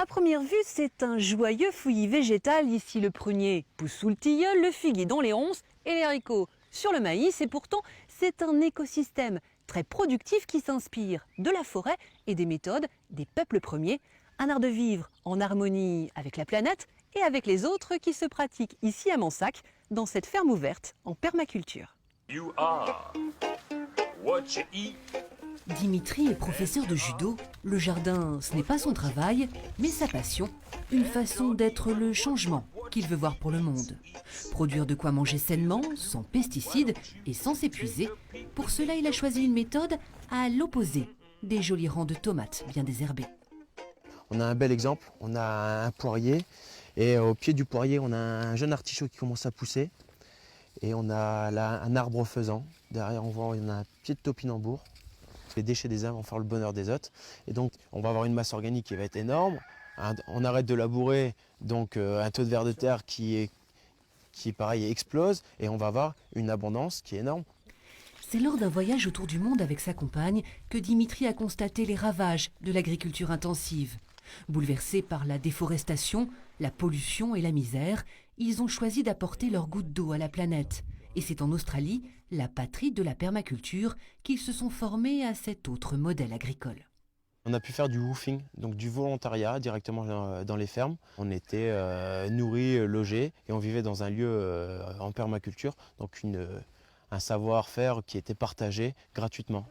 À première vue, c'est un joyeux fouillis végétal. Ici, le prunier pousse sous le tilleul, le figuier dans les ronces et les haricots sur le maïs. Et pourtant, c'est un écosystème très productif qui s'inspire de la forêt et des méthodes des peuples premiers. Un art de vivre en harmonie avec la planète et avec les autres qui se pratiquent ici à Mansac, dans cette ferme ouverte en permaculture. You are what you eat. Dimitri est professeur de judo. Le jardin, ce n'est pas son travail, mais sa passion. Une façon d'être le changement qu'il veut voir pour le monde. Produire de quoi manger sainement, sans pesticides et sans s'épuiser. Pour cela, il a choisi une méthode à l'opposé des jolis rangs de tomates bien désherbés. On a un bel exemple, on a un poirier et au pied du poirier, on a un jeune artichaut qui commence à pousser. Et on a là un arbre faisan. Derrière, on voit on a un pied de topinambour. Les déchets des arbres vont faire le bonheur des hôtes. Et donc, on va avoir une masse organique qui va être énorme. On arrête de labourer, donc un taux de vers de terre qui pareil, explose. Et on va avoir une abondance qui est énorme. C'est lors d'un voyage autour du monde avec sa compagne que Dimitri a constaté les ravages de l'agriculture intensive. Bouleversés par la déforestation, la pollution et la misère, ils ont choisi d'apporter leur goutte d'eau à la planète. Et c'est en Australie, la patrie de la permaculture, qu'ils se sont formés à cet autre modèle agricole. On a pu faire du woofing, donc du volontariat directement dans les fermes. On était nourris, logés et on vivait dans un lieu en permaculture, donc un savoir-faire qui était partagé gratuitement.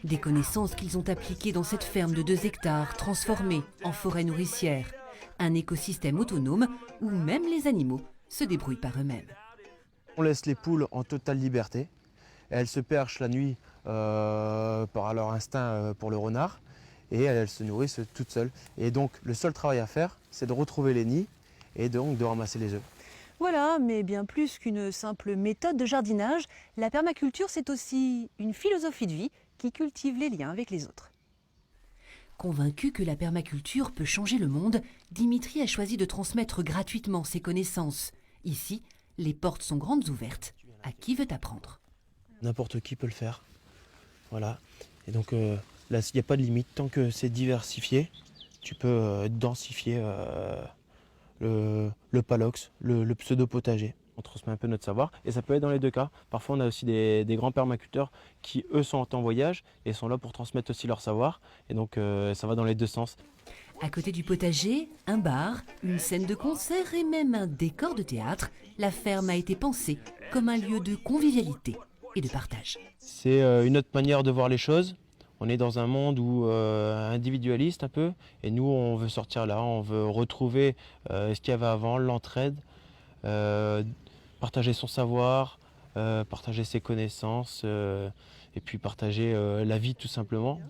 Des connaissances qu'ils ont appliquées dans cette ferme de 2 hectares transformée en forêt nourricière. Un écosystème autonome où même les animaux se débrouillent par eux-mêmes. On laisse les poules en totale liberté. Elles se perchent la nuit par leur instinct pour le renard et elles se nourrissent toutes seules. Et donc le seul travail à faire, c'est de retrouver les nids et donc de ramasser les œufs. Voilà, mais bien plus qu'une simple méthode de jardinage, la permaculture c'est aussi une philosophie de vie qui cultive les liens avec les autres. Convaincu que la permaculture peut changer le monde, Dimitri a choisi de transmettre gratuitement ses connaissances. Ici, les portes sont grandes ouvertes à qui veut apprendre. N'importe qui peut le faire. Voilà. Et donc là, il n'y a pas de limite. Tant que c'est diversifié, tu peux densifier le palox, le pseudo-potager. On transmet un peu notre savoir et ça peut être dans les deux cas. Parfois, on a aussi des grands permaculteurs qui, eux, sont en voyage et sont là pour transmettre aussi leur savoir. Et donc, ça va dans les deux sens. À côté du potager, un bar, une scène de concert et même un décor de théâtre, la ferme a été pensée comme un lieu de convivialité et de partage. C'est une autre manière de voir les choses. On est dans un monde où individualiste un peu, et nous on veut sortir là, on veut retrouver ce qu'il y avait avant, l'entraide, partager son savoir, partager ses connaissances, et puis partager la vie tout simplement.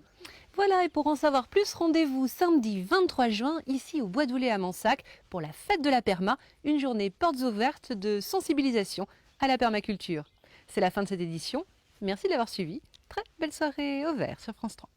Voilà, et pour en savoir plus, rendez-vous samedi 23 juin, ici au Bois d'Oulé à Mansac, pour la fête de la perma, une journée portes ouvertes de sensibilisation à la permaculture. C'est la fin de cette édition. Merci de l'avoir suivi. Très belle soirée au vert sur France 3.